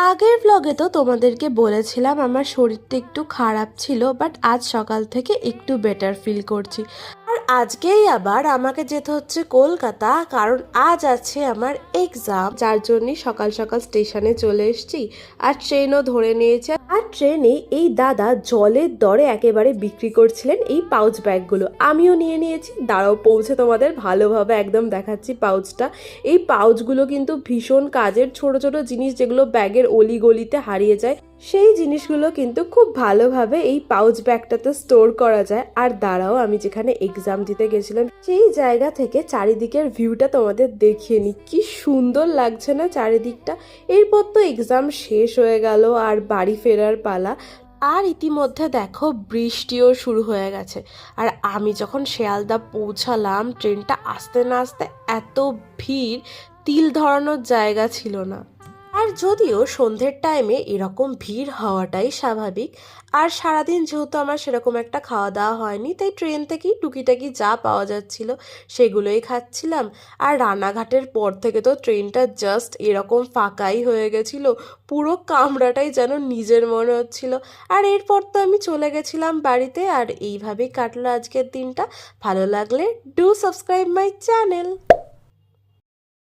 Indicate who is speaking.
Speaker 1: আগের ব্লগে তো তোমাদেরকে বলেছিলাম আমার শরীরটা একটু খারাপ ছিল, বাট আজ সকাল থেকে একটু বেটার ফিল করছি। আর আজকেই আবার আমাকে যেতে হচ্ছে কলকাতা, কারণ আজ আছে আমার এক্সাম, যার জন্যই সকাল সকাল স্টেশনে চলে এসেছি। আর ট্রেনও ধরে নিয়েছে। আর ট্রেনে এই দাদা জলের দরে একেবারে বিক্রি করছিলেন এই পাউচ ব্যাগগুলো। আমিও নিয়ে নিয়েছি, দাঁড়াও পৌঁছে তোমাদের ভালোভাবে একদম দেখাচ্ছি পাউচটা। এই পাউচগুলো কিন্তু ভীষণ কাজের, ছোট ছোট জিনিস যেগুলো ব্যাগের অলিগলিতে হারিয়ে যায় সেই জিনিসগুলো কিন্তু খুব ভালোভাবে এই পাউচ ব্যাগটাতে স্টোর করা যায়। আর দাঁড়াও, আমি যেখানে এক্সাম দিতে গেছিলাম সেই জায়গা থেকে চারিদিকের ভিউটা তোমাদের দেখিয়ে নি। কি সুন্দর লাগছে না চারিদিকটা। এরপর তো এক্সাম শেষ হয়ে গেল আর বাড়ি ফেরার পালা। আর ইতিমধ্যে দেখো বৃষ্টিও শুরু হয়ে গেছে। আর আমি যখন শিয়ালদা পৌঁছালাম, ট্রেনটা আসতে না আসতে এত ভিড়, তিল ধরানোর জায়গা ছিল না। আর যদিও সন্ধ্যের টাইমে এরকম ভিড় হওয়াটাই স্বাভাবিক। আর সারাদিন যেহেতু আমার সেরকম একটা খাওয়া দাওয়া হয়নি, তাই ট্রেন থেকেই টুকিটাকি যা পাওয়া যাচ্ছিল সেগুলোই খাচ্ছিলাম। আর রানাঘাটের পর থেকে তো ট্রেনটা জাস্ট এরকম ফাঁকাই হয়ে গেছিল, পুরো কামরাটাই যেন নিজের মনে হচ্ছিল। আর এরপর তো আমি চলে গেছিলাম বাড়িতে। আর এইভাবেই কাটলো আজকের দিনটা। ভালো লাগলে ডু সাবস্ক্রাইব মাই চ্যানেল।